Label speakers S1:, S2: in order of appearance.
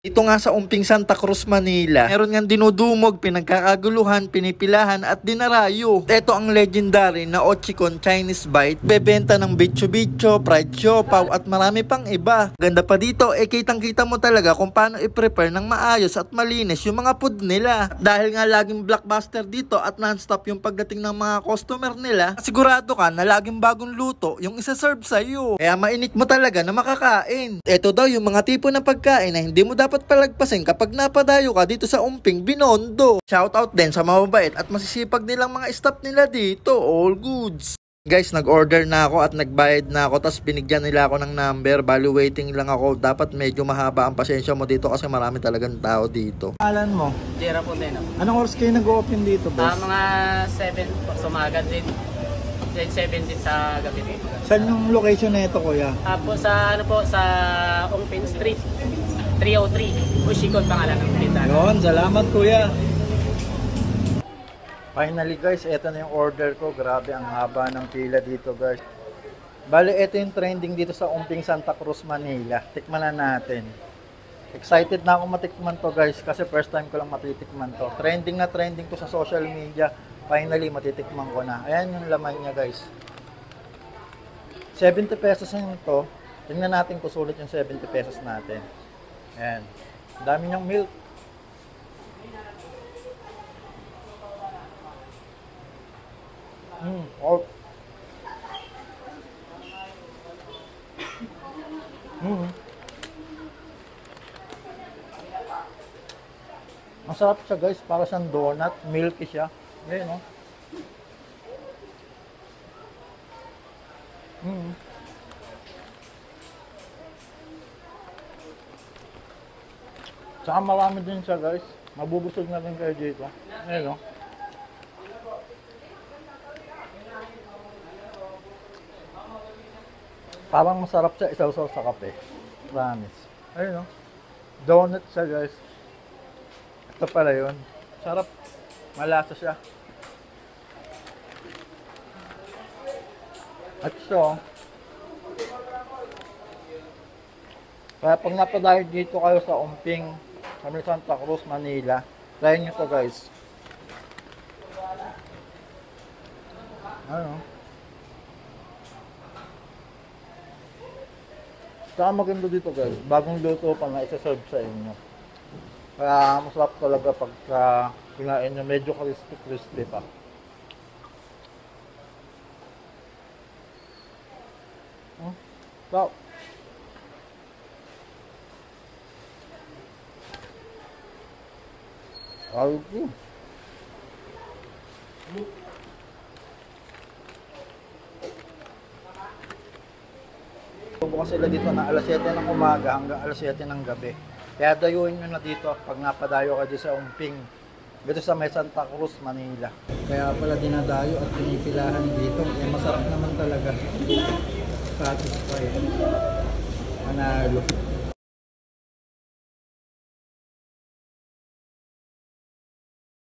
S1: Ito nga sa Umping Santa Cruz, Manila, meron nga dinudumog, pinagkakaguluhan, pinipilahan at dinarayo. Ito ang legendary na Ochicon Chinese Bite, bebenta ng bicho-bicho, fried siopaw at marami pang iba. Ganda pa dito, kitang-kita mo talaga kung paano i-prepare ng maayos at malinis yung mga food nila. At dahil nga laging blockbuster dito at non-stop yung pagdating ng mga customer nila, sigurado ka na laging bagong luto yung isa-serve sa'yo. Kaya mainit mo talaga na makakain. Ito daw yung mga tipo ng pagkain na hindi mo dapat palagpasin kapag napadayo ka dito sa Umping, Binondo. Shoutout din sa mababait at masisipag nilang mga staff nila dito. All goods. Guys, nag-order na ako at nagbayad na ako, tapos binigyan nila ako ng number. Bali waiting lang ako. Dapat medyo mahaba ang pasensya mo dito kasi marami talagang tao dito. Alan mo?
S2: Jera po din.
S1: Anong oras kayo nag-open dito, boss?
S2: Mga 7 po, sumaga din. 7 din sa gabi din.
S1: Saan yung location na ito, kuya?
S2: Po sa sa Ongpin Street 303. Ushikon pangalan ng tindahan.
S1: Yun, salamat kuya. Finally guys, eto na yung order ko. Grabe, ang haba ng pila dito guys. Bale, eto yung trending dito sa Umping Santa Cruz, Manila. Tikman na natin. Excited na ako matikman to guys kasi first time ko lang matitikman to. Trending na trending to sa social media. Finally, matitikman ko na. Ayan yung laman niya guys. 70 pesos yung to. Tingnan natin kung sulit yung 70 pesos natin. Ayan. Dami niyang milk. Oh. Masarap siya guys. Para siyang donut. Milky siya. Ayan, oh. Saka marami din siya guys. Mabubusog na rin kayo dito. Ayan, o. Parang masarap siya isaw-saw sa kape. Promise. Ayan, o. Donut siya guys. Ito pala yun. Sarap. Malasa siya. At so, kaya pag napadayo dito kayo sa Umping, kami Santa Cruz, Manila, try nyo to guys. Ano? Saka maganda dito guys, bagong luto pa na isa-serve sa inyo. Kaya masarap talaga pagka kinain nyo, medyo crispy pa. So, okay. Bukas sila dito na alas 7 ng umaga hanggang alas 7 ng gabi. Kaya dayuin nyo na dito pag napadayo ka dito sa Umping. Dito sa may Santa Cruz, Manila. Kaya pala dinadayo at pinipilahan dito. Eh, masarap naman talaga. Satisfied. Manalo.